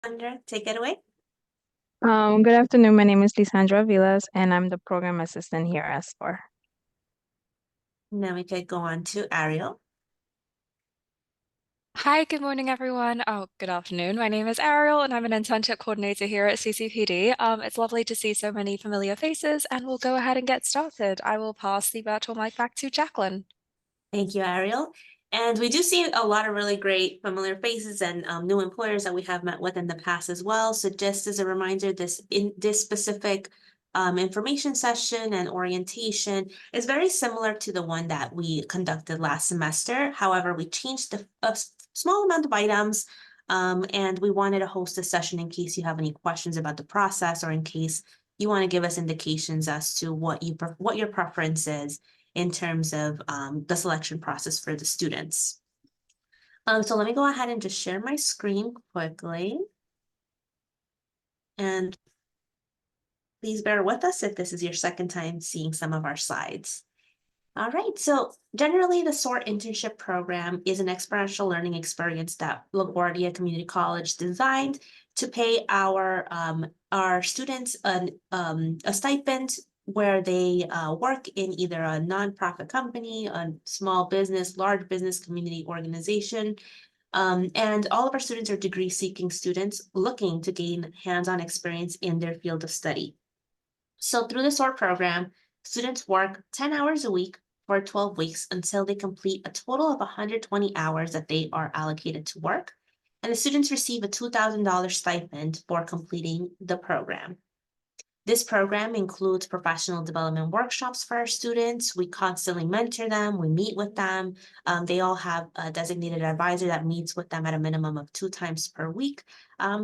Lisandra, take it away. Good afternoon. My name is Lisandra Vilas, and I'm the program assistant here at SOAR. Now we could go on to Ariel. Hi, good morning, everyone. Oh, good afternoon. My name is Ariel, and I'm an internship coordinator here at CCPD. It's lovely to see so many familiar faces, and we'll go ahead and get started. I will pass the virtual mic back to Jacqueline. Thank you, Ariel. And we do see a lot of really great familiar faces and new employers that we have met with in the past as well. So just as a reminder, this specific information session and orientation is very similar to the one that we conducted last semester. However, we changed a small amount of items, and we wanted to host a session in case you have any questions about the process or in case you want to give us indications as to what your preference is in terms of the selection process for the students. So let me go ahead and just share my screen quickly. And please bear with us if this is your second time seeing some of our slides. All right, so generally the SOAR internship program is an experiential learning experience that LaGuardia Community College designed to pay our students a stipend where they work in either a nonprofit company, a small business, large business, community organization. And all of our students are degree-seeking students looking to gain hands-on experience in their field of study. So through the SOAR program, students work 10 hours a week for 12 weeks until they complete a total of 120 hours that they are allocated to work. And the students receive a $2,000 stipend for completing the program. This program includes professional development workshops for our students. We constantly mentor them, we meet with them. They all have a designated advisor that meets with them at a minimum of 2 times per week,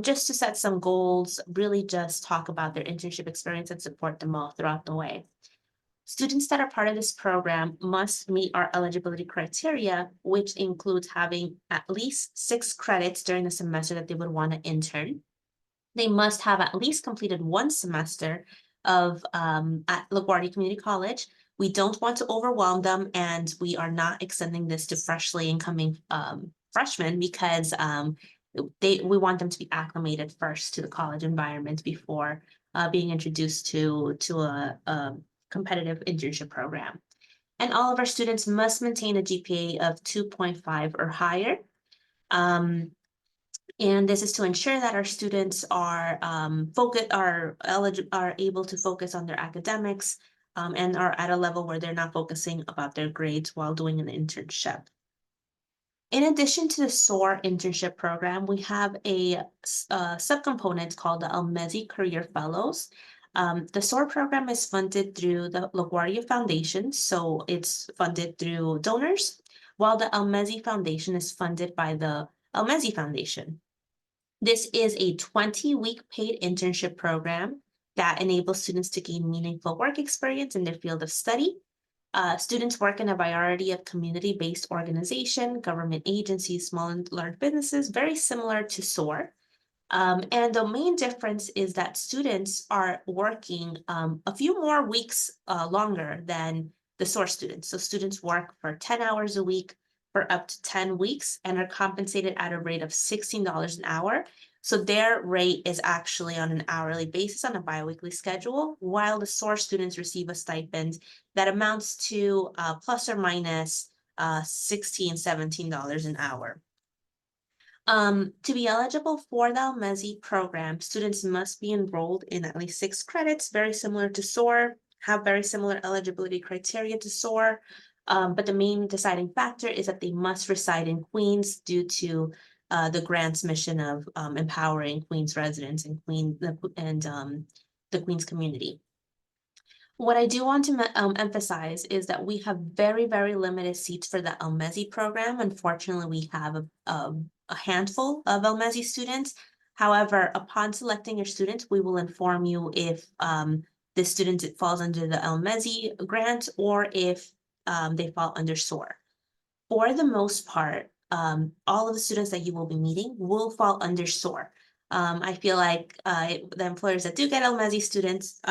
just to set some goals, really just talk about their internship experience and support them all throughout the way. Students that are part of this program must meet our eligibility criteria, which includes having at least 6 credits during the semester that they would want to intern. They must have at least completed 1 semester of at LaGuardia Community College. We don't want to overwhelm them, and we are not extending this to freshly incoming freshmen because we want them to be acclimated first to the college environment before being introduced to a competitive internship program. And all of our students must maintain a GPA of 2.5 or higher. And this is to ensure that our students are able to focus on their academics and are at a level where they're not focusing about their grades while doing an internship. In addition to the SOAR internship program, we have a subcomponent called the Almezi Career Fellows. The SOAR program is funded through the LaGuardia Foundation, so it's funded through donors, while the Almezi Foundation is funded by the Almezi Foundation. This is a 20-week paid internship program that enables students to gain meaningful work experience in their field of study. Students work in a variety of community-based organizations, government agencies, small and large businesses, very similar to SOAR. And the main difference is that students are working a few more weeks longer than the SOAR students. So students work for 10 hours a week for up to 10 weeks and are compensated at a rate of $16 an hour. So their rate is actually on an hourly basis on a biweekly schedule, while the SOAR students receive a stipend that amounts to plus or minus $16, $17 an hour. To be eligible for the Almezi program, students must be enrolled in at least 6 credits, very similar to SOAR, have very similar eligibility criteria to SOAR. But the main deciding factor is that they must reside in Queens due to the grant's mission of empowering Queens residents and the Queens community. What I do want to emphasize is that we have very, very limited seats for the Almezi program. Unfortunately, we have a handful of Almezi students. However, upon selecting your students, we will inform you if the student falls under the Almezi grant or if they fall under SOAR. For the most part, all of the students that you will be meeting will fall under SOAR. I feel like the employers that do get Almezi students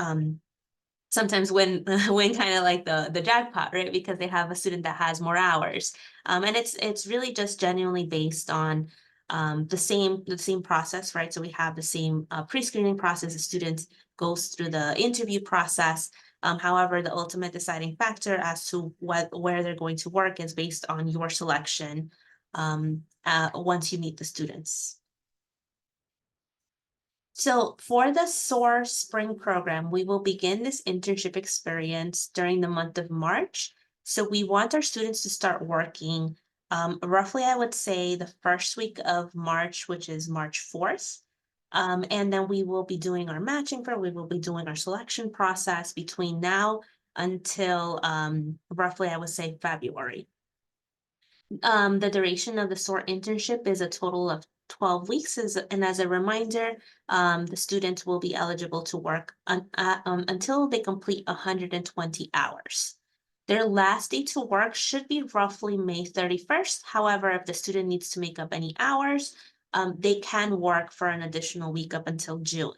sometimes win kind of like the jackpot, right? Because they have a student that has more hours. And it's really just genuinely based on the same process, right? So we have the same pre-screening process. The student goes through the interview process. However, the ultimate deciding factor as to where they're going to work is based on your selection once you meet the students. So for the SOAR spring program, we will begin this internship experience during the month of March. So we want our students to start working roughly, I would say, the first week of March, which is March 4th. And then we will be doing our matching we will be doing our selection process between now until roughly, I would say, February. The duration of the SOAR internship is a total of 12 weeks. And as a reminder, the students will be eligible to work until they complete 120 hours. Their last day to work should be roughly May 31st. However, if the student needs to make up any hours, they can work for an additional week up until June.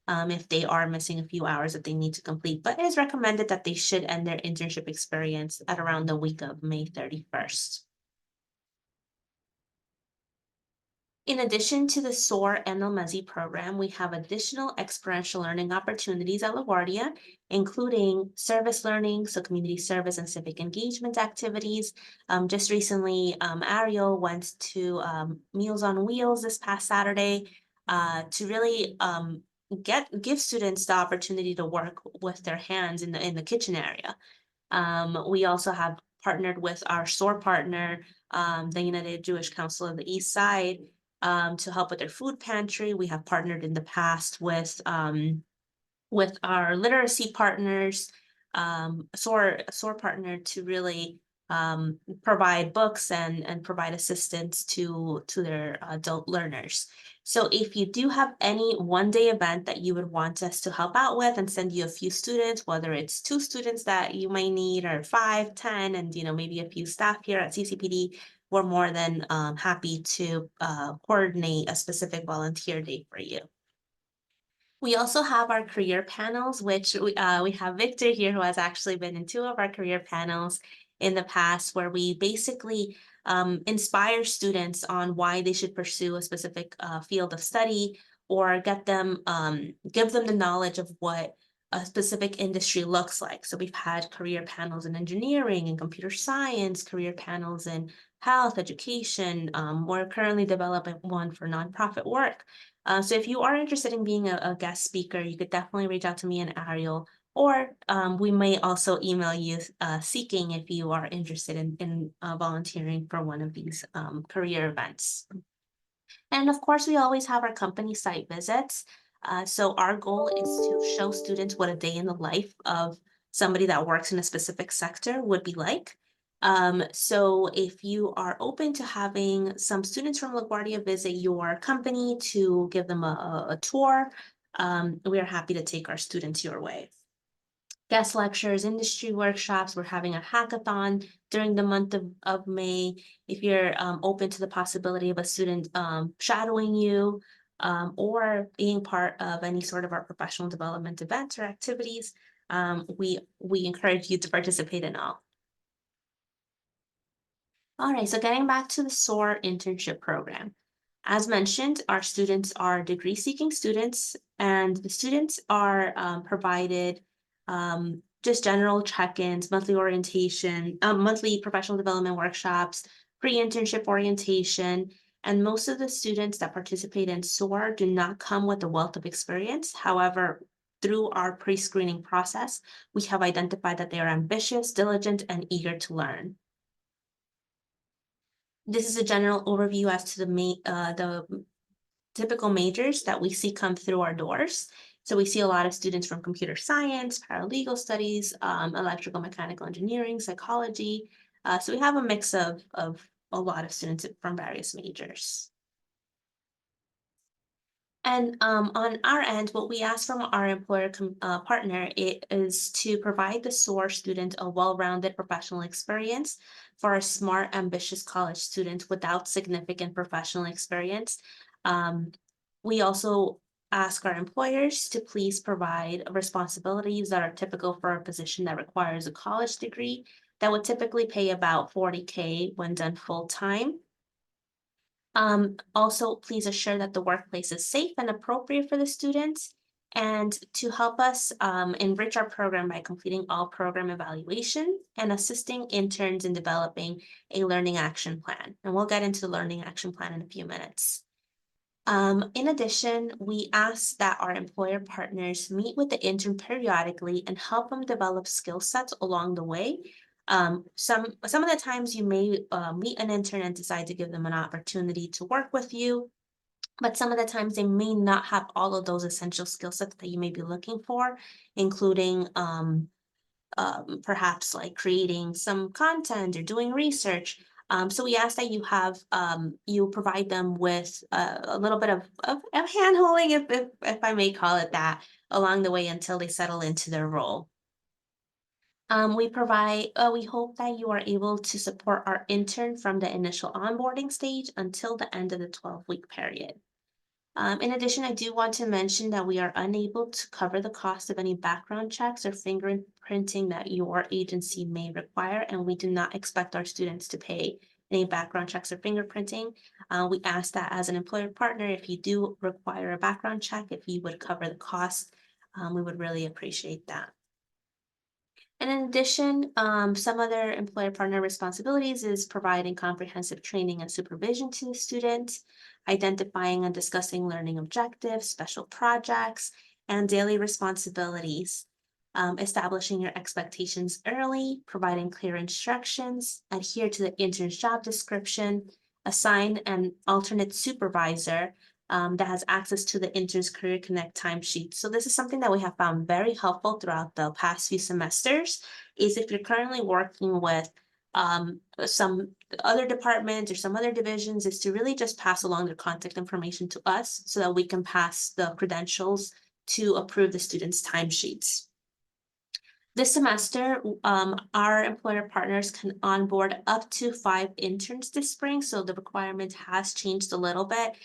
If they are missing a few hours that they need to complete, but it is recommended that they should end their internship experience at around the week of May 31st. In addition to the SOAR and LaMezzi program, we have additional experiential learning opportunities at LaGuardia, including service learning, so community service and civic engagement activities. Just recently, Ariel went to Meals on Wheels this past Saturday to really give students the opportunity to work with their hands in the kitchen area. We also have partnered with our SOAR partner, the United Jewish Council of the East Side, to help with their food pantry. We have partnered in the past with our literacy partners, SOAR partner to really provide books and provide assistance to their adult learners. So if you do have any one-day event that you would want us to help out with and send you a few students, whether it's 2 students that you might need or 5, 10, and maybe a few staff here at CCPD, we're more than happy to coordinate a specific volunteer day for you. We also have our career panels, which we have Victor here, who has actually been in 2 of our career panels in the past, where we basically inspire students on why they should pursue a specific field of study, or give them the knowledge of what a specific industry looks like. So we've had career panels in engineering and computer science, career panels in health, education. We're currently developing one for nonprofit work. So if you are interested in being a guest speaker, you could definitely reach out to me and Ariel, or we may also email you seeking if you are interested in volunteering for one of these career events. And of course, we always have our company site visits. So our goal is to show students what a day in the life of somebody that works in a specific sector would be like. So if you are open to having some students from LaGuardia visit your company to give them a tour, we are happy to take our students your way. Guest lectures, industry workshops. We're having a hackathon during the month of May. If you're open to the possibility of a student shadowing you or being part of any sort of our professional development events or activities, we encourage you to participate in all. All right, so getting back to the SOAR internship program. As mentioned, our students are degree-seeking students, and the students are provided just general check-ins, monthly orientation, monthly professional development workshops, pre-internship orientation, and most of the students that participate in SOAR do not come with a wealth of experience. However, through our pre-screening process, we have identified that they are ambitious, diligent, and eager to learn. This is a general overview as to the typical majors that we see come through our doors. So we see a lot of students from computer science, paralegal studies, electrical mechanical engineering, psychology. So we have a mix of a lot of students from various majors. And on our end, what we ask from our employer partner is to provide the SOAR student a well-rounded professional experience for a smart, ambitious college student without significant professional experience. We also ask our employers to please provide responsibilities that are typical for a position that requires a college degree that would typically pay about $40K when done full-time. Also, please assure that the workplace is safe and appropriate for the students. And to help us enrich our program by completing all program evaluation and assisting interns in developing a learning action plan. And we'll get into the learning action plan in a few minutes. In addition, we ask that our employer partners meet with the intern periodically and help them develop skill sets along the way. Some of the times you may meet an intern and decide to give them an opportunity to work with you, but some of the times they may not have all of those essential skill sets that you may be looking for, including perhaps like creating some content or doing research. So we ask that you have you provide them with a little bit of hand-holding, if I may call it that, along the way until they settle into their role. We hope that you are able to support our intern from the initial onboarding stage until the end of the 12-week period. In addition, I do want to mention that we are unable to cover the cost of any background checks or fingerprinting that your agency may require, and we do not expect our students to pay any background checks or fingerprinting. We ask that as an employer partner, if you do require a background check, if you would cover the cost, we would really appreciate that. And in addition, some other employer partner responsibilities is providing comprehensive training and supervision to the students, identifying and discussing learning objectives, special projects, and daily responsibilities, establishing your expectations early, providing clear instructions, adhere to the intern's job description, assign an alternate supervisor that has access to the intern's Career Connect timesheet. So this is something that we have found very helpful throughout the past few semesters, is if you're currently working with some other departments or some other divisions, is to really just pass along their contact information to us so that we can pass the credentials to approve the students' timesheets. This semester, our employer partners can onboard up to 5 interns this spring, so the requirement has changed a little bit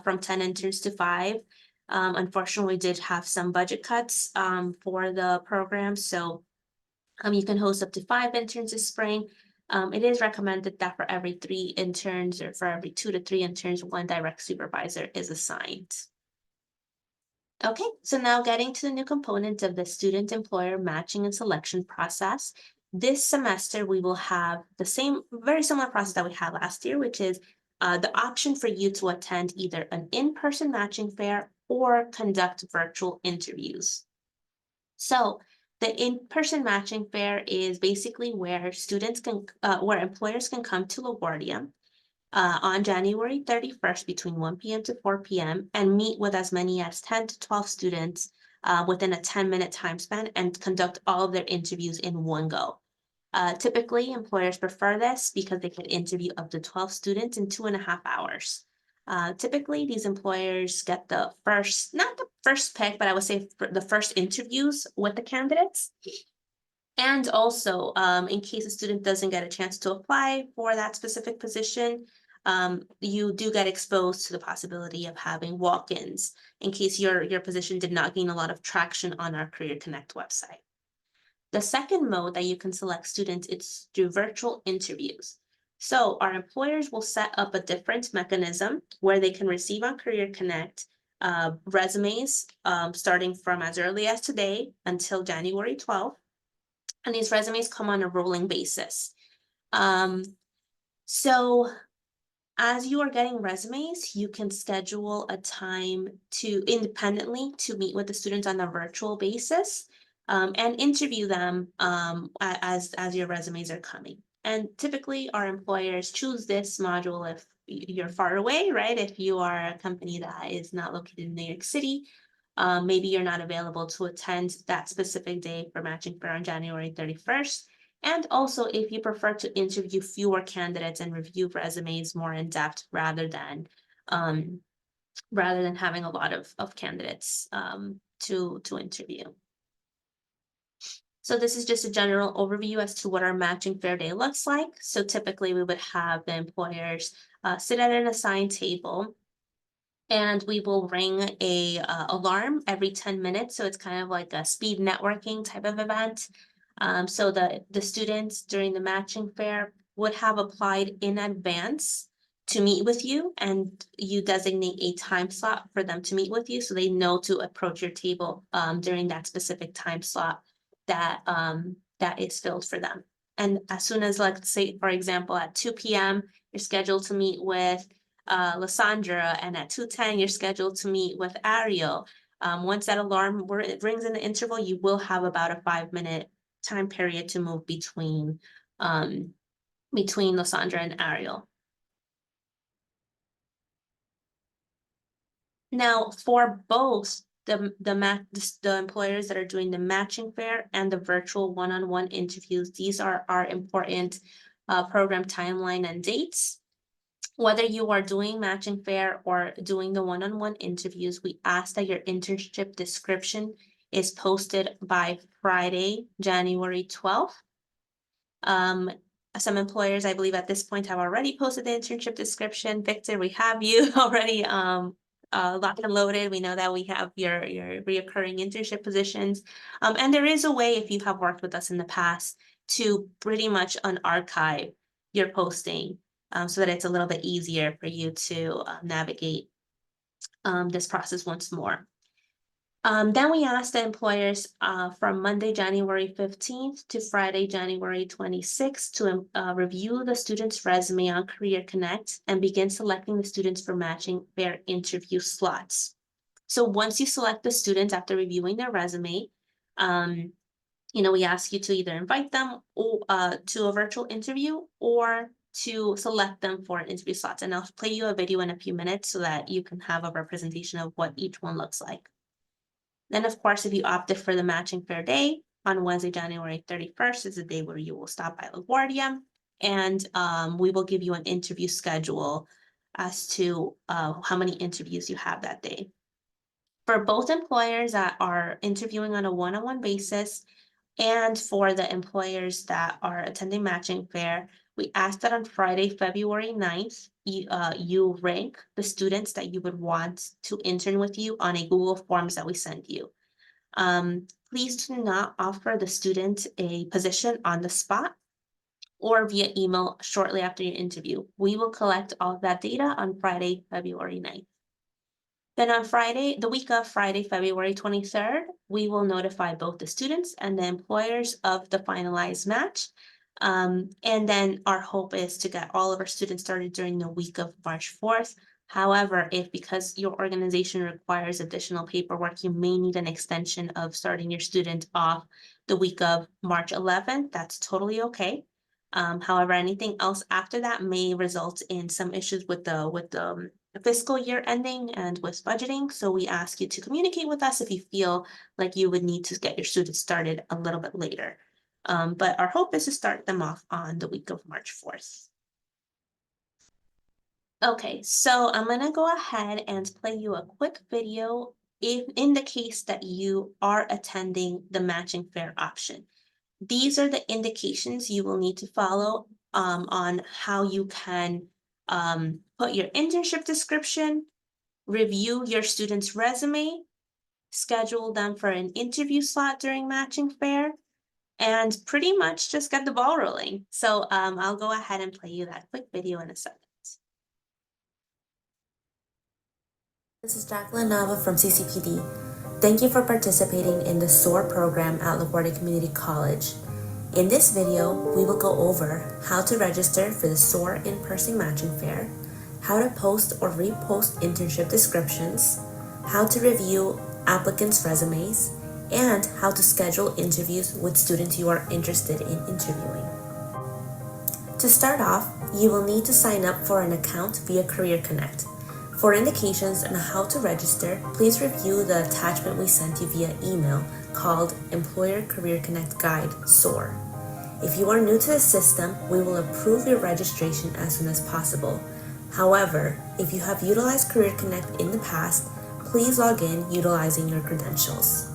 from 10 interns to 5. Unfortunately, we did have some budget cuts for the program, so you can host up to 5 interns this spring. It is recommended that for every 3 interns or for every 2 to 3 interns, 1 direct supervisor is assigned. Okay, so now getting to the new component of the student-employer matching and selection process. This semester, we will have the same, very similar process that we had last year, which is the option for you to attend either an in-person matching fair or conduct virtual interviews. So the in-person matching fair is basically where students can, where employers can come to LaGuardia on January 31st between 1 p.m. to 4 p.m. and meet with as many as 10 to 12 students within a 10-minute time span and conduct all of their interviews in one go. Typically, employers prefer this because they can interview up to 12 students in 2.5 hours. Typically, these employers get the first, not the first pick, but I would say the first interviews with the candidates. And also, in case a student doesn't get a chance to apply for that specific position, you do get exposed to the possibility of having walk-ins in case your position did not gain a lot of traction on our Career Connect website. The second mode that you can select students is through virtual interviews. So our employers will set up a different mechanism where they can receive on Career Connect resumes starting from as early as today until January 12th. And these resumes come on a rolling basis. So as you are getting resumes, you can schedule a time to independently to meet with the students on a virtual basis and interview them as your resumes are coming. And typically our employers choose this module if you're far away, right? If you are a company that is not located in New York City, maybe you're not available to attend that specific day for matching fair on January 31st. And also if you prefer to interview fewer candidates and review resumes more in depth rather than having a lot of candidates to interview. So this is just a general overview as to what our matching fair day looks like. So typically we would have the employers sit at an assigned table, and we will ring a alarm every 10 minutes. So it's kind of like a speed networking type of event. So the students during the matching fair would have applied in advance to meet with you, and you designate a time slot for them to meet with you, so they know to approach your table during that specific time slot that that is filled for them. And as soon as, like, say, for example, at 2 p.m., you're scheduled to meet with Lysandra, and at 2:10, you're scheduled to meet with Ariel. Once that alarm rings in the interval, you will have about a 5-minute time period to move between Lysandra and Ariel. Now, for both the employers that are doing the matching fair and the virtual one-on-one interviews, these are our important program timeline and dates. Whether you are doing matching fair or doing the one-on-one interviews, we ask that your internship description is posted by Friday, January 12th. Some employers, I believe at this point, have already posted the internship description. Victor, we have you already locked and loaded. We know that we have your reoccurring internship positions. And there is a way, if you have worked with us in the past, to pretty much unarchive your posting so that it's a little bit easier for you to navigate this process once more. Then we asked the employers from Monday, January 15th to Friday, January 26th to review the student's resume on Career Connect and begin selecting the students for matching their interview slots. So once you select the students after reviewing their resume, we ask you to either invite them to a virtual interview or to select them for interview slots. And I'll play you a video in a few minutes so that you can have a representation of what each one looks like. Then, of course, if you opted for the matching fair day on Wednesday, January 31st is the day where you will stop by LaGuardia, and we will give you an interview schedule as to how many interviews you have that day. For both employers that are interviewing on a one-on-one basis and for the employers that are attending matching fair, we ask that on Friday, February 9th, you rank the students that you would want to intern with you on a Google Forms that we send you. Please do not offer the student a position on the spot or via email shortly after your interview. We will collect all of that data on Friday, February 9th. Then on Friday, the week of Friday, February 23rd, we will notify both the students and the employers of the finalized match. And then our hope is to get all of our students started during the week of March 4th. However, because your organization requires additional paperwork, you may need an extension of starting your student off the week of March 11th. That's totally okay. However, anything else after that may result in some issues with the fiscal year ending and with budgeting. So we ask you to communicate with us if you feel like you would need to get your students started a little bit later. But our hope is to start them off on the week of March 4th. Okay, so I'm gonna go ahead and play you a quick video in the case that you are attending the matching fair option. These are the indications you will need to follow on how you can put your internship description, review your student's resume, schedule them for an interview slot during matching fair, and pretty much just get the ball rolling. So I'll go ahead and play you that quick video in a second. This is Jacqueline Nava from CCPD. Thank you for participating in the SOAR program at LaGuardia Community College. In this video, we will go over how to register for the SOAR in-person matching fair, how to post or repost internship descriptions, how to review applicants' resumes, and how to schedule interviews with students you are interested in interviewing. To start off, you will need to sign up for an account via Career Connect. For indications on how to register, please review the attachment we sent you via email called Employer Career Connect Guide, SOAR. If you are new to the system, we will approve your registration as soon as possible. However, if you have utilized Career Connect in the past, please log in utilizing your credentials.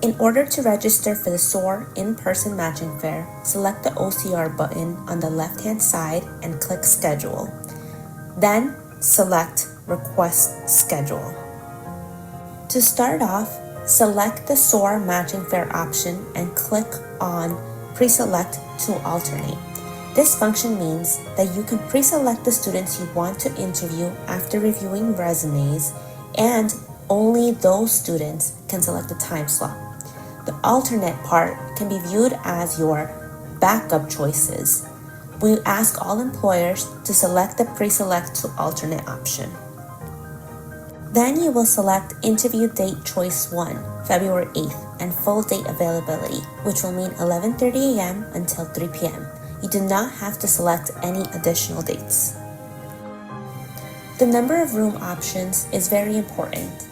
In order to register for the SOAR in-person matching fair, select the OCR button on the left-hand side and click Schedule. Then, select Request Schedule. To start off, select the SOAR matching fair option and click on Pre-select to alternate. This function means that you can pre-select the students you want to interview after reviewing resumes, and only those students can select a time slot. The alternate part can be viewed as your backup choices. We ask all employers to select the pre-select to alternate option. Then you will select interview date choice 1, February 8th, and full date availability, which will mean 11:30 a.m. until 3 p.m. You do not have to select any additional dates. The number of room options is very important.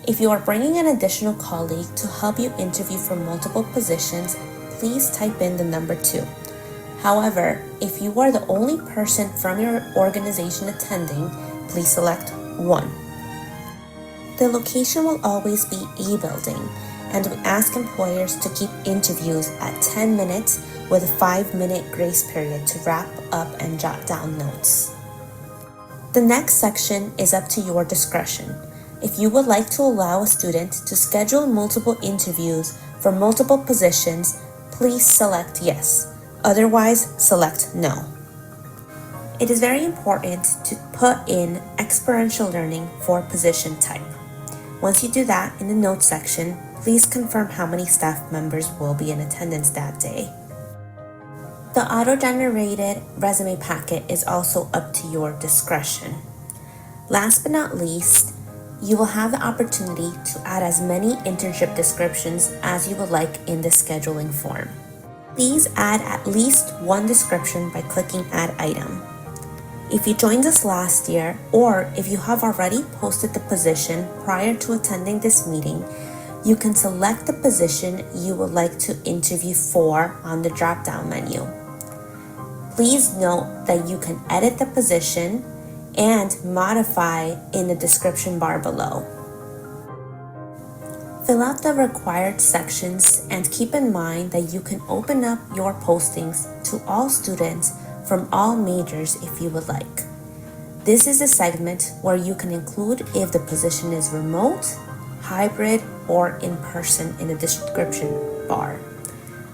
If you are bringing an additional colleague to help you interview for multiple positions, please type in the number 2. However, if you are the only person from your organization attending, please select 1. The location will always be A building, and we ask employers to keep interviews at 10 minutes with a 5-minute grace period to wrap up and jot down notes. The next section is up to your discretion. If you would like to allow a student to schedule multiple interviews for multiple positions, please select yes. Otherwise, select no. It is very important to put in experiential learning for position type. Once you do that in the notes section, please confirm how many staff members will be in attendance that day. The auto-generated resume packet is also up to your discretion. Last but not least, you will have the opportunity to add as many internship descriptions as you would like in the scheduling form. Please add at least one description by clicking Add Item. If you joined us last year, or if you have already posted the position prior to attending this meeting, you can select the position you would like to interview for on the drop-down menu. Please note that you can edit the position and modify in the description bar below. Fill out the required sections and keep in mind that you can open up your postings to all students from all majors if you would like. This is a segment where you can include if the position is remote, hybrid, or in person in the description bar.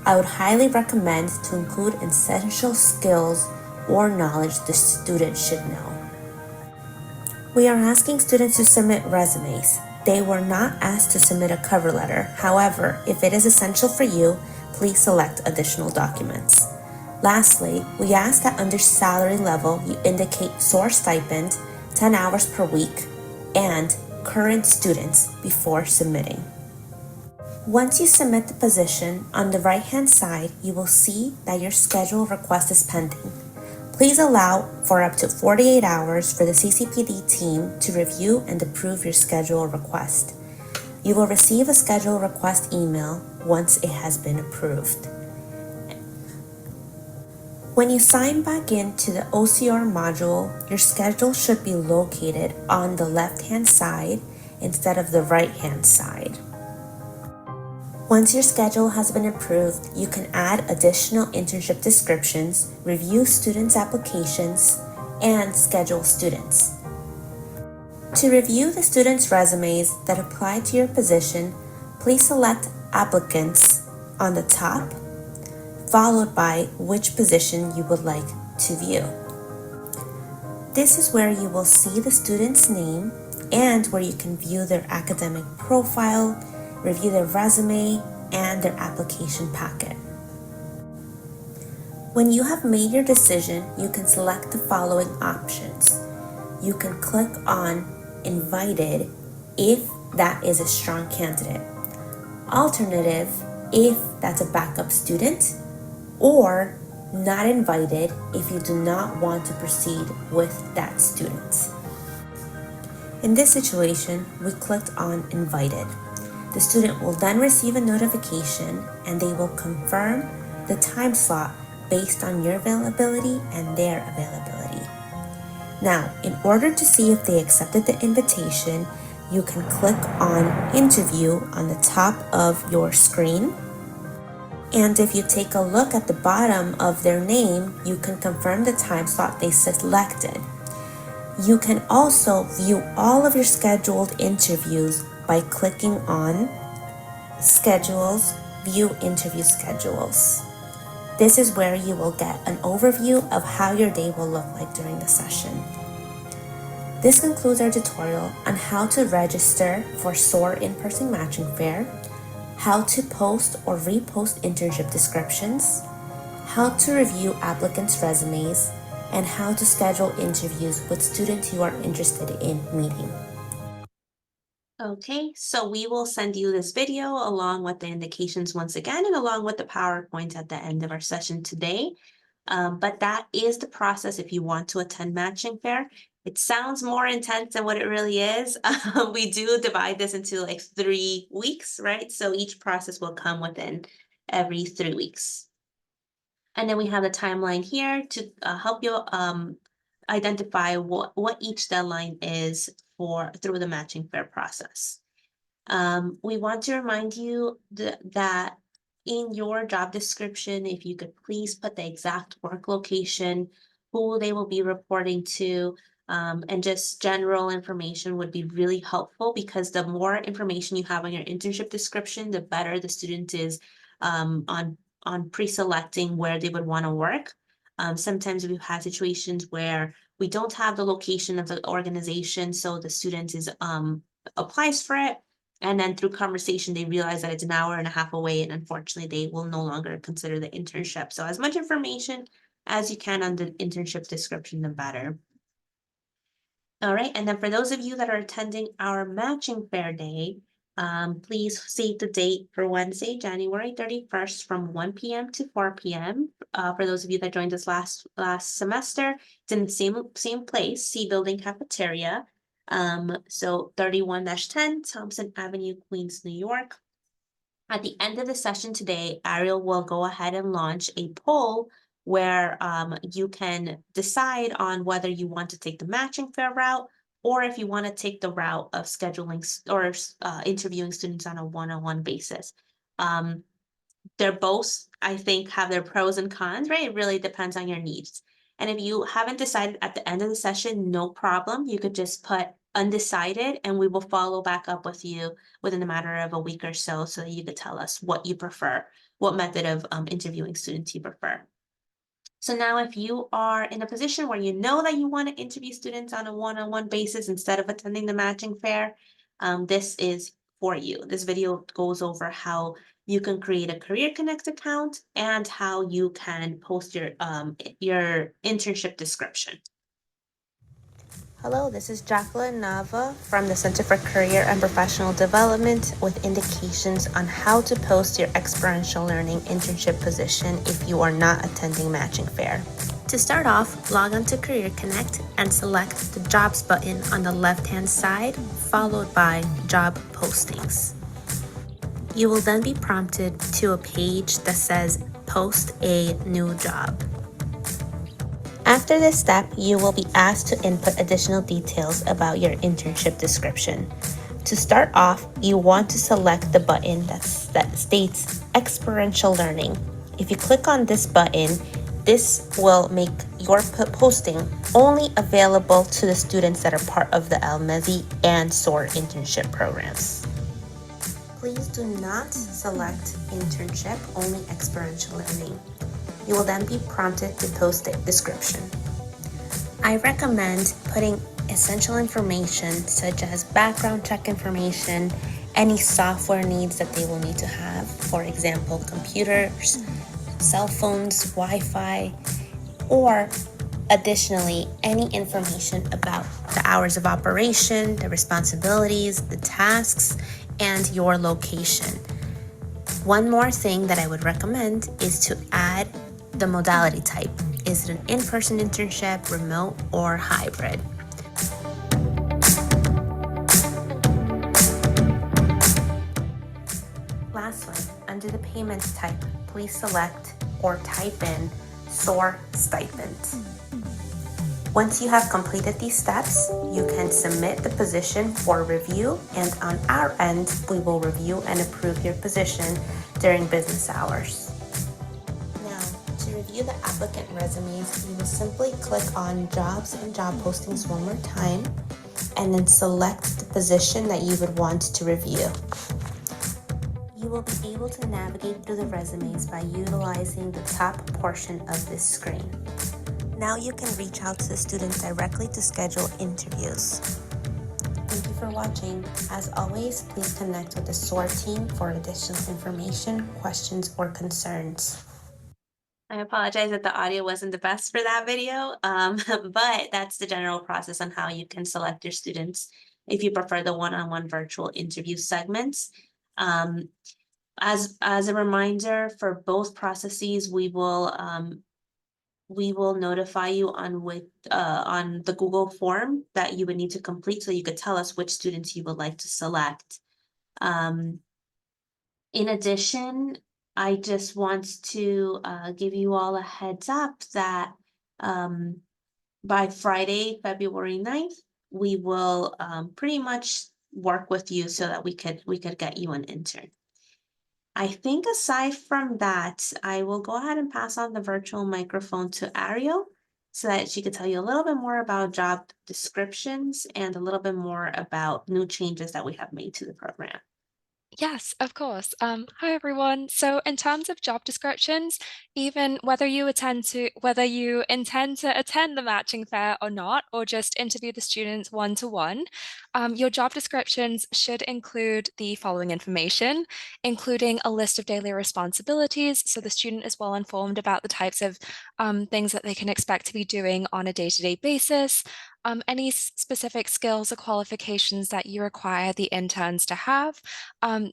I would highly recommend to include essential skills or knowledge the student should know. We are asking students to submit resumes. They were not asked to submit a cover letter. However, if it is essential for you, please select additional documents. Lastly, we ask that under salary level, you indicate SOAR stipend, 10 hours per week, and current students before submitting. Once you submit the position, on the right-hand side, you will see that your schedule request is pending. Please allow for up to 48 hours for the CCPD team to review and approve your schedule request. You will receive a schedule request email once it has been approved. When you sign back into the OCR module, your schedule should be located on the left-hand side instead of the right-hand side. Once your schedule has been approved, you can add additional internship descriptions, review students' applications, and schedule students. To review the students' resumes that apply to your position, please select Applicants on the top, followed by which position you would like to view. This is where you will see the student's name and where you can view their academic profile, review their resume, and their application packet. When you have made your decision, you can select the following options. You can click on Invited if that is a strong candidate, Alternative if that's a backup student, or Not Invited if you do not want to proceed with that student. In this situation, we clicked on Invited. The student will then receive a notification and they will confirm the time slot based on your availability and their availability. Now, in order to see if they accepted the invitation, you can click on Interview on the top of your screen. And if you take a look at the bottom of their name, you can confirm the time slot they selected. You can also view all of your scheduled interviews by clicking on Schedules, View Interview Schedules. This is where you will get an overview of how your day will look like during the session. This concludes our tutorial on how to register for SOAR in-person matching fair, how to post or repost internship descriptions, how to review applicants' resumes, and how to schedule interviews with students you are interested in meeting. Okay, so we will send you this video along with the indications once again and along with the PowerPoint at the end of our session today. But that is the process if you want to attend matching fair. It sounds more intense than what it really is. We do divide this into like 3 weeks, right? So each process will come within every 3 weeks. And then we have the timeline here to help you identify what each deadline is through the matching fair process. We want to remind you that in your job description, if you could please put the exact work location, who they will be reporting to, and just general information would be really helpful, because the more information you have on your internship description, the better the student is on pre-selecting where they would want to work. Sometimes we've had situations where we don't have the location of the organization, so the student applies for it, and then through conversation they realize that it's an hour and a half away, and unfortunately they will no longer consider the internship. So as much information as you can on the internship description, the better. All right, and then for those of you that are attending our matching fair day, please save the date for Wednesday, January 31st from 1 p.m. to 4 p.m. For those of you that joined us last semester, it's in the same place, C Building Cafeteria. So 31-10 Thompson Avenue, Queens, New York. At the end of the session today, Ariel will go ahead and launch a poll where you can decide on whether you want to take the matching fair route, or if you want to take the route of scheduling or interviewing students on a one-on-one basis. They're both, I think, have their pros and cons, right? It really depends on your needs. And if you haven't decided at the end of the session, no problem. You could just put undecided, and we will follow back up with you within a matter of a week or so that you could tell us what you prefer, what method of interviewing students you prefer. So now if you are in a position where you know that you want to interview students on a one-on-one basis instead of attending the matching fair, this is for you. This video goes over how you can create a Career Connect account and how you can post your internship description. Hello, this is Jacqueline Nava from the Center for Career and Professional Development with indications on how to post your experiential learning internship position if you are not attending matching fair. To start off, log on to Career Connect and select the Jobs button on the left-hand side, followed by Job Postings. You will then be prompted to a page that says Post a New Job. After this step, you will be asked to input additional details about your internship description. To start off, you want to select the button that states Experiential Learning. If you click on this button, this will make your posting only available to the students that are part of the LMESI and SOAR internship programs. Please do not select internship, only experiential learning. You will then be prompted to post a description. I recommend putting essential information such as background check information, any software needs that they will need to have, for example, computers, cell phones, Wi-Fi, or additionally, any information about the hours of operation, the responsibilities, the tasks, and your location. One more thing that I would recommend is to add the modality type. Is it an in-person internship, remote, or hybrid? Lastly, under the payments type, please select or type in SOAR stipend. Once you have completed these steps, you can submit the position for review, and on our end, we will review and approve your position during business hours. Now, to review the applicant resumes, you will simply click on Jobs and Job Postings one more time, and then select the position that you would want to review. You will be able to navigate through the resumes by utilizing the top portion of this screen. Now you can reach out to the student directly to schedule interviews. Thank you for watching. As always, please connect with the SOAR team for additional information, questions, or concerns. I apologize that the audio wasn't the best for that video, but that's the general process on how you can select your students if you prefer the one-on-one virtual interview segments. As a reminder, for both processes, we will notify you on the Google form that you would need to complete, so you could tell us which students you would like to select. In addition, I just want to give you all a heads up that by Friday, February 9th, we will pretty much work with you so that we could get you an intern. I think aside from that, I will go ahead and pass on the virtual microphone to Ariel so that she could tell you a little bit more about job descriptions and a little bit more about new changes that we have made to the program. Yes, of course. Hi everyone. So in terms of job descriptions, even whether you intend to attend the matching fair or not, or just interview the students one-to-one, your job descriptions should include the following information, including a list of daily responsibilities, so the student is well informed about the types of things that they can expect to be doing on a day-to-day basis, any specific skills or qualifications that you require the interns to have.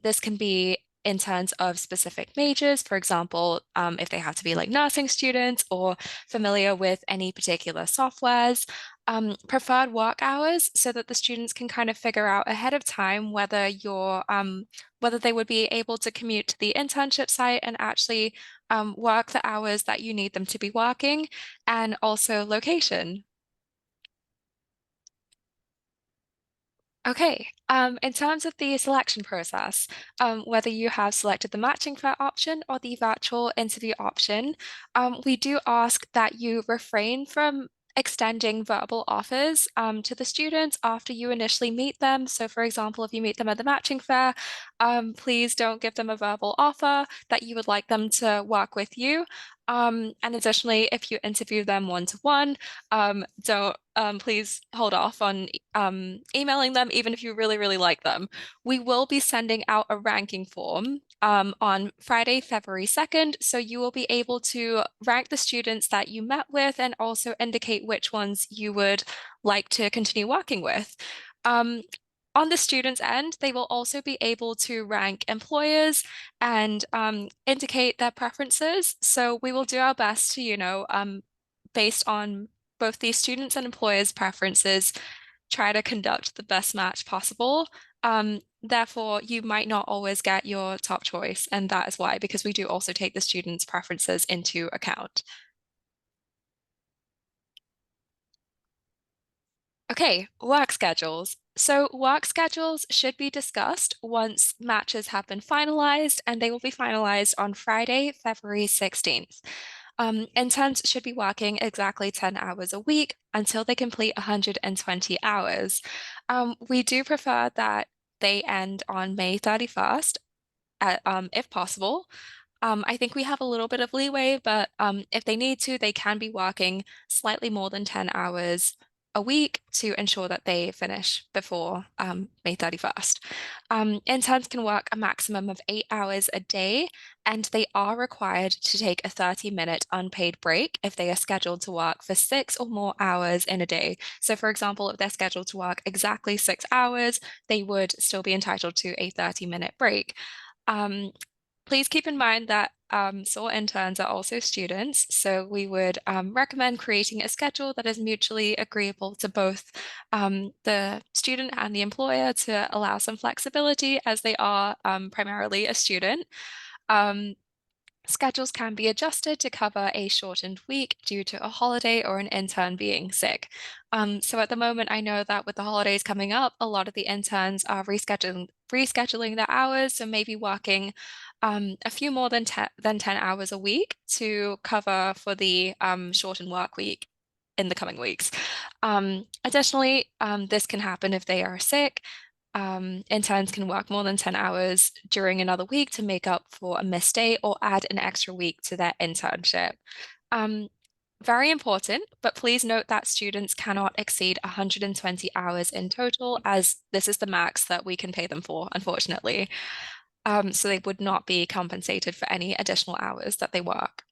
This can be in terms of specific majors, for example, if they have to be like nursing students or familiar with any particular softwares, preferred work hours so that the students can kind of figure out ahead of time whether whether they would be able to commute to the internship site and actually work the hours that you need them to be working, and also location. Okay, in terms of the selection process, whether you have selected the matching fair option or the virtual interview option, we do ask that you refrain from extending verbal offers to the students after you initially meet them. So for example, if you meet them at the matching fair, please don't give them a verbal offer that you would like them to work with you. And additionally, if you interview them one-to-one, don't please hold off on emailing them, even if you really, really like them. We will be sending out a ranking form on Friday, February 2nd. So you will be able to rank the students that you met with and also indicate which ones you would like to continue working with. On the student's end, they will also be able to rank employers and indicate their preferences. So we will do our best to, based on both the students and employers' preferences, try to conduct the best match possible. Therefore, you might not always get your top choice, and that is why, because we do also take the students' preferences into account. Okay, work schedules. So work schedules should be discussed once matches have been finalized, and they will be finalized on Friday, February 16th. Interns should be working exactly 10 hours a week until they complete 120 hours. We do prefer that they end on May 31st, if possible. I think we have a little bit of leeway, but if they need to, they can be working slightly more than 10 hours a week to ensure that they finish before May 31st. Interns can work a maximum of 8 hours a day, and they are required to take a 30-minute unpaid break if they are scheduled to work for 6 or more hours in a day. So for example, if they're scheduled to work exactly 6 hours, they would still be entitled to a 30-minute break. Please keep in mind that SOAR interns are also students, so we would recommend creating a schedule that is mutually agreeable to both the student and the employer to allow some flexibility, as they are primarily a student. Schedules can be adjusted to cover a shortened week due to a holiday or an intern being sick. So at the moment, I know that with the holidays coming up, a lot of the interns are rescheduling their hours, so maybe working a few more than 10 hours a week to cover for the shortened work week in the coming weeks. Additionally, this can happen if they are sick. interns can work more than 10 hours during another week to make up for a missed day or add an extra week to their internship. Very important, but please note that students cannot exceed 120 hours in total, as this is the max that we can pay them for, unfortunately. So they would not be compensated for any additional hours that they work.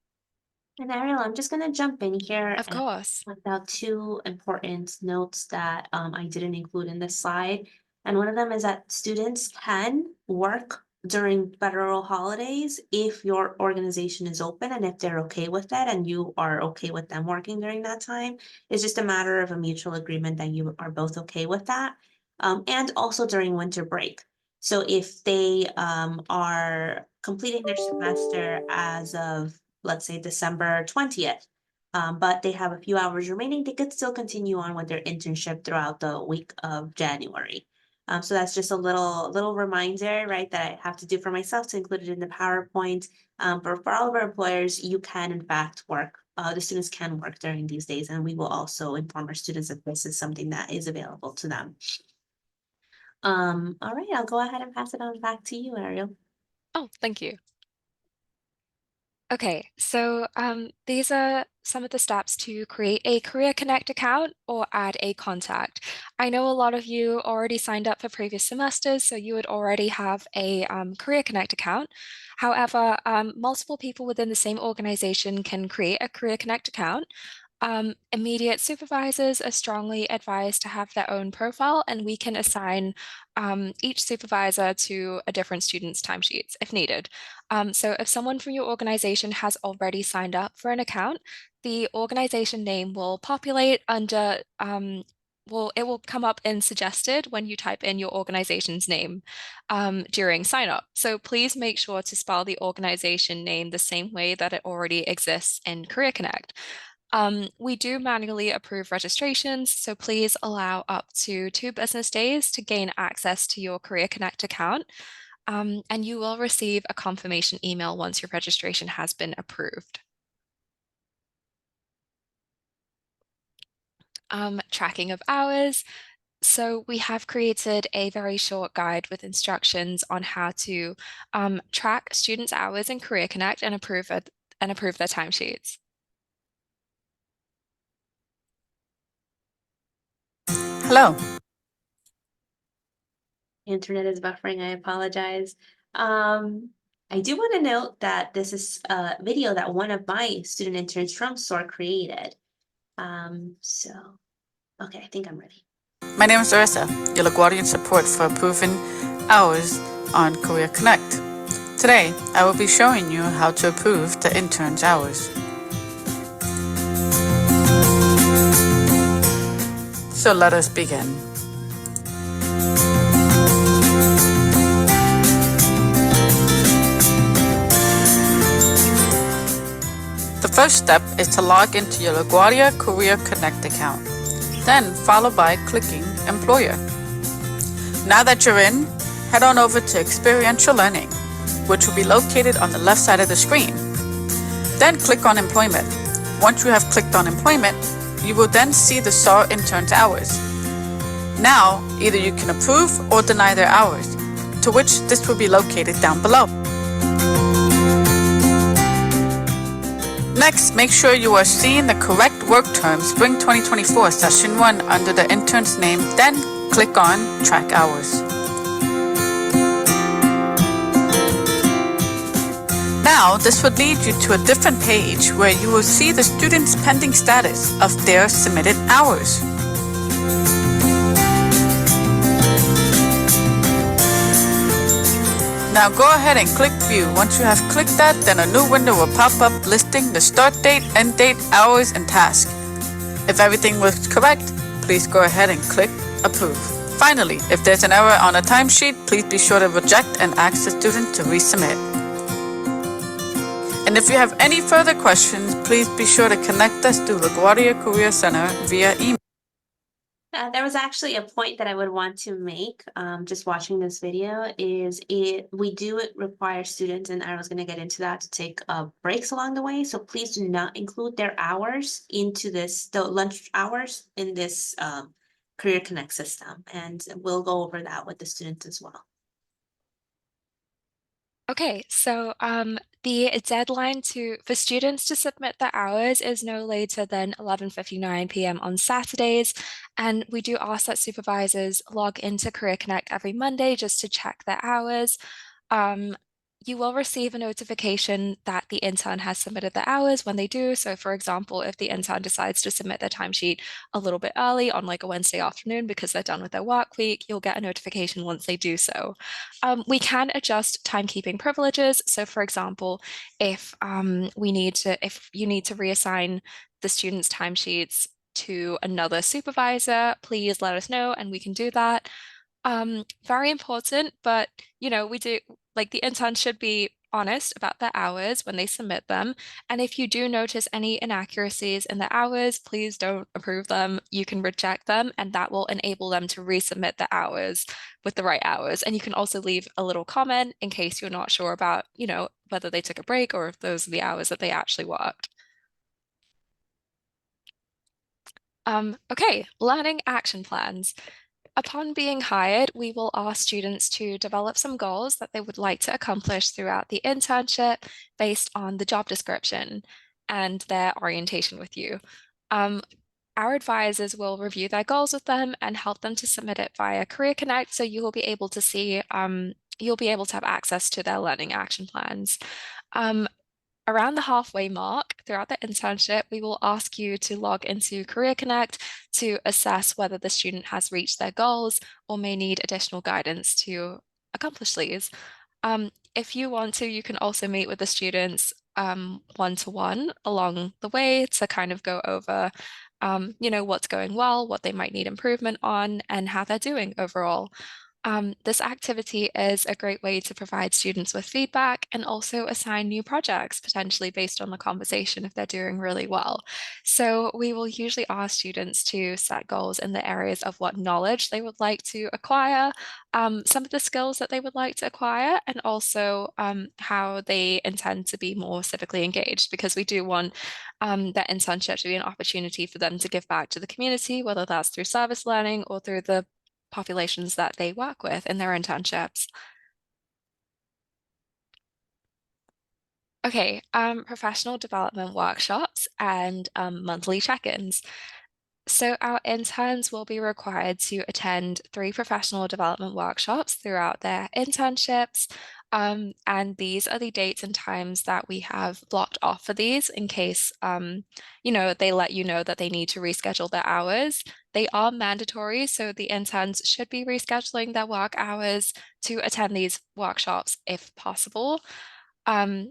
And Ariel, I'm just gonna jump in here. Of and course. point out two important notes that I didn't include in this slide. And one of them is that students can work during federal holidays if your organization is open and if they're okay with that and you are okay with them working during that time. It's just a matter of a mutual agreement that you are both okay with that. And also during winter break. So if they are completing their semester as of, let's say, December 20th, but they have a few hours remaining, they could still continue on with their internship throughout the week of January. So that's just a little reminder, right, that I have to do for myself to include it in the PowerPoint. But for all of our employers, you can in fact work. The students can work during these days, and we will also inform our students that this is something that is available to them. All right, I'll go ahead and pass it on back to you, Ariel. Oh, thank you. Okay, so these are some of the steps to create a Career Connect account or add a contact. I know a lot of you already signed up for previous semesters, so you would already have a Career Connect account. However, multiple people within the same organization can create a Career Connect account. Immediate supervisors are strongly advised to have their own profile, and we can assign each supervisor to a different student's timesheets if needed. So if someone from your organization has already signed up for an account, the organization name will populate under, it will come up in suggested when you type in your organization's name during sign up. So please make sure to spell the organization name the same way that it already exists in Career Connect. We do manually approve registrations, so please allow up to 2 business days to gain access to your Career Connect account, and you will receive a confirmation email once your registration has been approved. Tracking of hours. So we have created a very short guide with instructions on how to track students' hours in Career Connect and approve their timesheets. Hello. Internet is buffering, I apologize. I do want to note that this is a video that one of my student interns from SOAR created. Okay, I think I'm ready. My name is Arissa, your LaGuardian support for approving hours on Career Connect. Today, I will be showing you how to approve the intern's hours. So let us begin. The first step is to log into your LaGuardia Career Connect account, then followed by clicking Employer. Now that you're in, head on over to Experiential Learning, which will be located on the left side of the screen. Then click on Employment. Once you have clicked on Employment, you will then see the SOAR intern's hours. Now, either you can approve or deny their hours, to which this will be located down below. Next, make sure you are seeing the correct work term Spring 2024 Session 1 under the intern's name, then click on Track Hours. Now, this would lead you to a different page where you will see the student's pending status of their submitted hours. Now go ahead and click View. Once you have clicked that, then a new window will pop up listing the start date, end date, hours, and task. If everything was correct, please go ahead and click Approve. Finally, if there's an error on a timesheet, please be sure to reject and ask the student to resubmit. And if you have any further questions, please be sure to connect us to LaGuardia Career Center via email. There was actually a point that I would want to make, just watching this video, is we do require students, and I was going to get into that, to take breaks along the way. So please do not include their hours into the lunch hours in this Career Connect system, and we'll go over that with the students as well. Okay, so the deadline for students to submit their hours is no later than 11:59 p.m. on Saturdays, and we do ask that supervisors log into Career Connect every Monday just to check their hours. You will receive a notification that the intern has submitted the hours when they do. So for example, if the intern decides to submit their timesheet a little bit early on like a Wednesday afternoon because they're done with their work week, you'll get a notification once they do so. We can adjust timekeeping privileges. So for example, if you need to reassign the students' timesheets to another supervisor, please let us know and we can do that. Very important, but we do like the intern should be honest about their hours when they submit them. And if you do notice any inaccuracies in the hours, please don't approve them. You can reject them, and that will enable them to resubmit the hours with the right hours. And you can also leave a little comment in case you're not sure about, whether they took a break or if those are the hours that they actually worked. Okay, learning action plans. Upon being hired, we will ask students to develop some goals that they would like to accomplish throughout the internship based on the job description and their orientation with you. Our advisors will review their goals with them and help them to submit it via Career Connect, so you will be able to see, you'll be able to have access to their learning action plans. Around the halfway mark throughout the internship, we will ask you to log into Career Connect to assess whether the student has reached their goals or may need additional guidance to accomplish these. If you want to, you can also meet with the students one-to-one along the way to kind of go over, what's going well, what they might need improvement on, and how they're doing overall. This activity is a great way to provide students with feedback and also assign new projects, potentially based on the conversation if they're doing really well. So we will usually ask students to set goals in the areas of what knowledge they would like to acquire, some of the skills that they would like to acquire, and also how they intend to be more civically engaged, because we do want that internship to be an opportunity for them to give back to the community, whether that's through service learning or through the populations that they work with in their internships. Okay, professional development workshops and monthly check-ins. So our interns will be required to attend 3 professional development workshops throughout their internships. And these are the dates and times that we have blocked off for these in case, they let you know that they need to reschedule their hours. They are mandatory, so the interns should be rescheduling their work hours to attend these workshops if possible.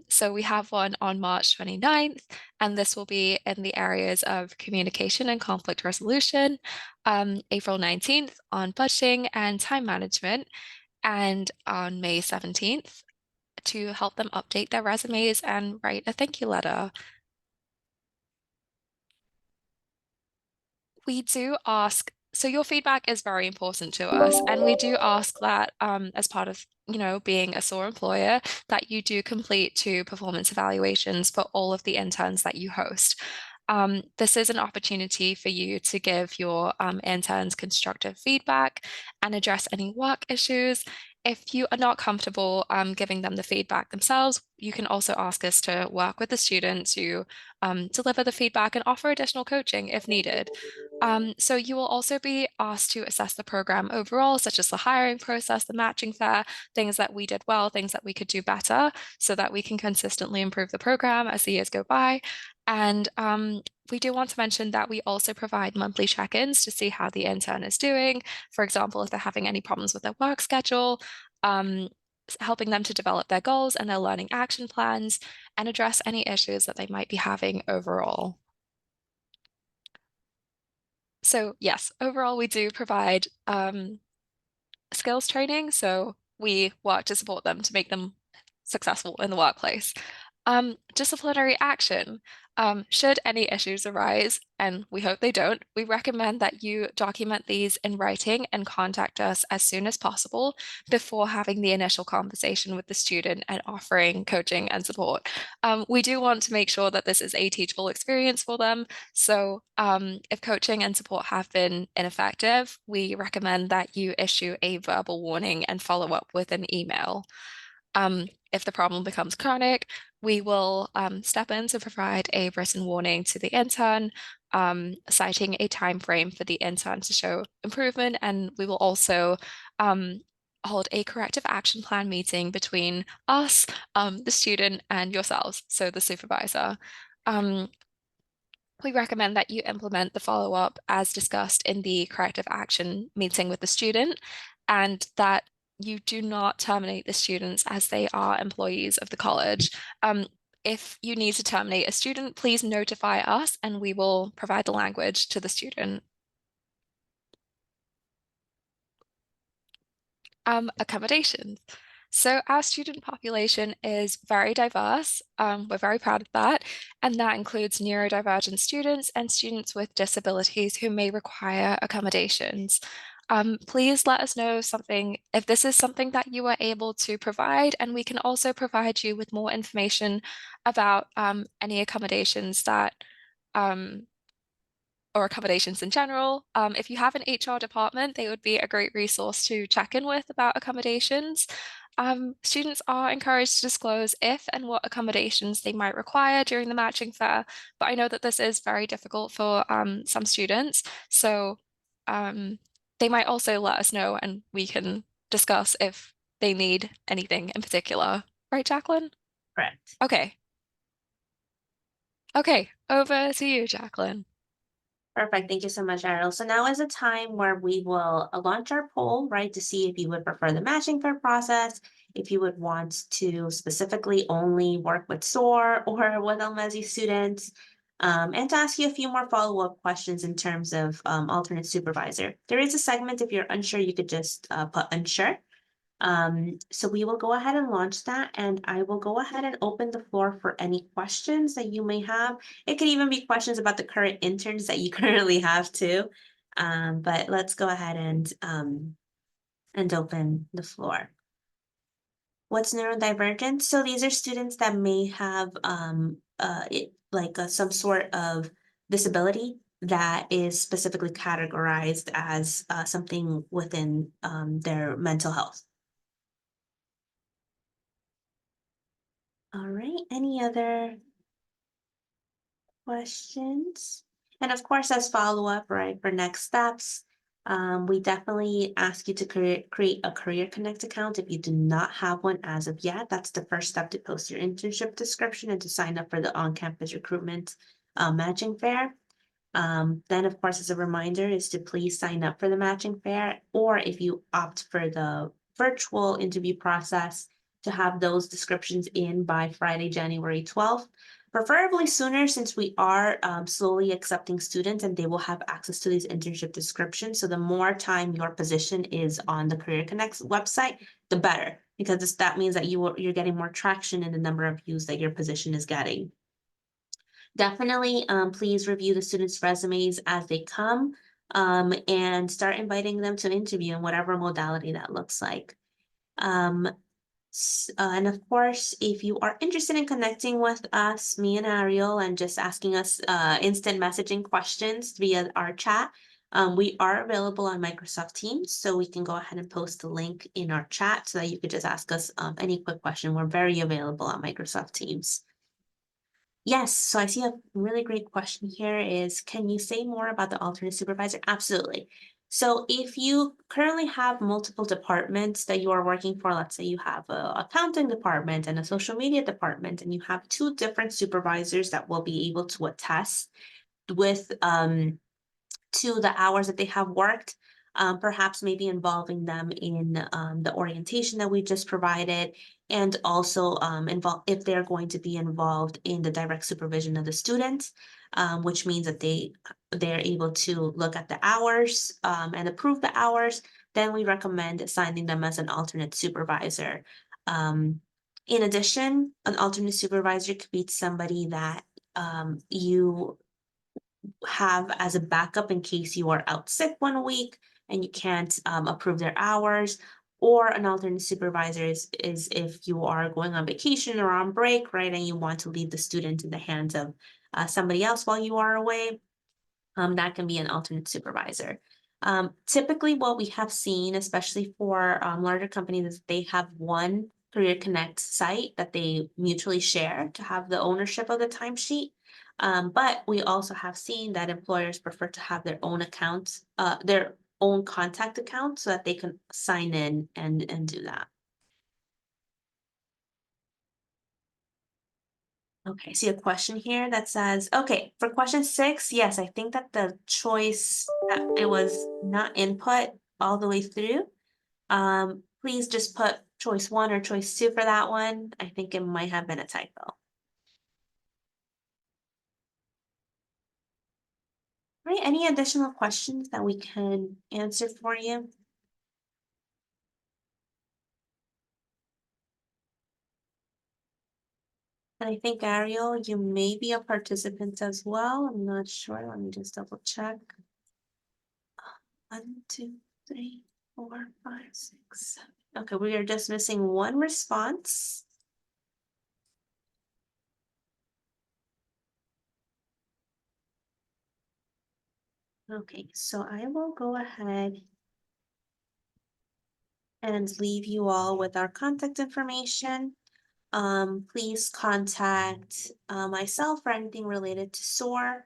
So we have one on March 29th, and this will be in the areas of communication and conflict resolution, April 19th on budgeting and time management, and on May 17th to help them update their resumes and write a thank you letter. We do ask, so your feedback is very important to us, and we do ask that as part of being a SOAR employer, that you do complete 2 performance evaluations for all of the interns that you host. This is an opportunity for you to give your interns constructive feedback and address any work issues. If you are not comfortable giving them the feedback themselves, you can also ask us to work with the student to deliver the feedback and offer additional coaching if needed. So you will also be asked to assess the program overall, such as the hiring process, the matching fair, things that we did well, things that we could do better, so that we can consistently improve the program as the years go by. And we do want to mention that we also provide monthly check-ins to see how the intern is doing. For example, if they're having any problems with their work schedule, helping them to develop their goals and their learning action plans and address any issues that they might be having overall. So yes, overall, we do provide skills training. So we work to support them to make them successful in the workplace. Disciplinary action. Should any issues arise, and we hope they don't, we recommend that you document these in writing and contact us as soon as possible before having the initial conversation with the student and offering coaching and support. We do want to make sure that this is a teachable experience for them. So if coaching and support have been ineffective, we recommend that you issue a verbal warning and follow up with an email. If the problem becomes chronic, we will step in to provide a written warning to the intern, citing a time frame for the intern to show improvement, and we will also hold a corrective action plan meeting between us, the student, and yourselves, so the supervisor. We recommend that you implement the follow-up as discussed in the corrective action meeting with the student, and that you do not terminate the students as they are employees of the college. If you need to terminate a student, please notify us and we will provide the language to the student. Accommodations. So our student population is very diverse. We're very proud of that. And that includes neurodivergent students and students with disabilities who may require accommodations. Please let us know if this is something that you are able to provide, and we can also provide you with more information about any accommodations that or accommodations in general. If you have an HR department, they would be a great resource to check in with about accommodations. Students are encouraged to disclose if and what accommodations they might require during the matching fair, but I know that this is very difficult for some students, so they might also let us know and we can discuss if they need anything in particular. Right, Jacqueline? Correct. Okay. Okay, over to you, Jacqueline. Perfect. Thank you so much, Ariel. So now is a time where we will launch our poll, right, to see if you would prefer the matching pair process, if you would want to specifically only work with SOAR or with LMESI students, and to ask you a few more follow-up questions in terms of alternate supervisor. There is a segment, if you're unsure, you could just put unsure. So we will go ahead and launch that, and I will go ahead and open the floor for any questions that you may have. It could even be questions about the current interns that you currently have too. But let's go ahead and open the floor. What's neurodivergent? So these are students that may have some sort of disability that is specifically categorized as something within their mental health. All right, any other questions? And of course, as follow-up, right, for next steps, we definitely ask you to create a Career Connect account if you do not have one as of yet. That's the first step to post your internship description and to sign up for the on-campus recruitment matching fair. Then, of course, as a reminder, is to please sign up for the matching fair, or if you opt for the virtual interview process, to have those descriptions in by Friday, January 12th, preferably sooner, since we are slowly accepting students and they will have access to these internship descriptions. So the more time your position is on the Career Connect website, the better, because that means that you're getting more traction in the number of views that your position is getting. Definitely, please review the students' resumes as they come and start inviting them to interview in whatever modality that looks like. And of course, if you are interested in connecting with us, me and Ariel, and just asking us instant messaging questions via our chat, we are available on Microsoft Teams, so we can go ahead and post the link in our chat so that you could just ask us any quick question. We're very available on Microsoft Teams. Yes, so I see a really great question here is, can you say more about the alternate supervisor? Absolutely. So if you currently have multiple departments that you are working for, let's say you have a accounting department and a social media department, and you have two different supervisors that will be able to attest with to the hours that they have worked, perhaps maybe involving them in the orientation that we just provided, and also if they're going to be involved in the direct supervision of the students, which means that they're able to look at the hours and approve the hours, then we recommend assigning them as an alternate supervisor. In addition, an alternate supervisor could be somebody that you have as a backup in case you are out sick one week and you can't approve their hours. Or an alternate supervisor is if you are going on vacation or on break, right, and you want to leave the student in the hands of somebody else while you are away. That can be an alternate supervisor. Typically, what we have seen, especially for larger companies, is they have one Career Connect site that they mutually share to have the ownership of the timesheet. But we also have seen that employers prefer to have their own accounts, their own contact account, so that they can sign in and do that. Okay, I see a question here that says, okay, for question 6, yes, I think that the choice that it was not input all the way through. Please just put choice 1 or choice 2 for that one. I think it might have been a typo. Right, any additional questions that we can answer for you? And I think Ariel, you may be a participant as well. I'm not sure. Let me just double check. 1, 2, 3, 4, 5, 6, 7. Okay, we are just missing one response. Okay, so I will go ahead and leave you all with our contact information. Please contact myself for anything related to SOAR.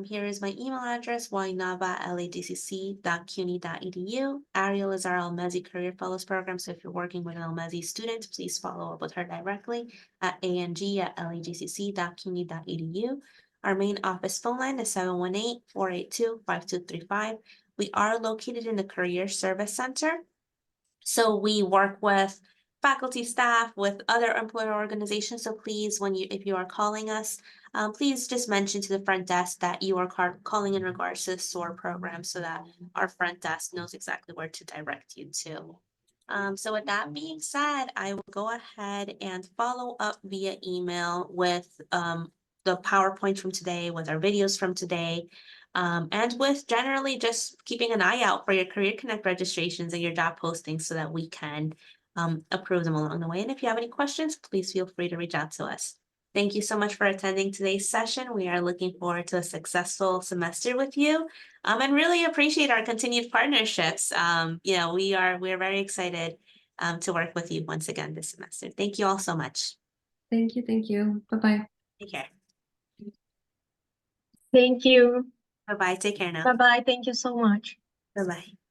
Here is my email address, ynava@lagcc.cuny.edu. Ariel is our Almezi Career Fellows Program, so if you're working with an Almezi student, please follow up with her directly at ang@lagcc.cuny.edu. Our main office phone line is 718-482-5235. We are located in the Career Service Center. So we work with faculty, staff, with other employer organizations. So please, if you are calling us, please just mention to the front desk that you are calling in regards to the SOAR program so that our front desk knows exactly where to direct you to. So with that being said, I will go ahead and follow up via email with the PowerPoint from today, with our videos from today. And with generally just keeping an eye out for your Career Connect registrations and your job postings so that we can approve them along the way. And if you have any questions, please feel free to reach out to us. Thank you so much for attending today's session. We are looking forward to a successful semester with you, and really appreciate our continued partnerships. We're very excited to work with you once again this semester. Thank you all so much. Thank you. Bye-bye. Take care. Thank you. Bye-bye. Take care now. Bye-bye. Thank you so much. Bye-bye.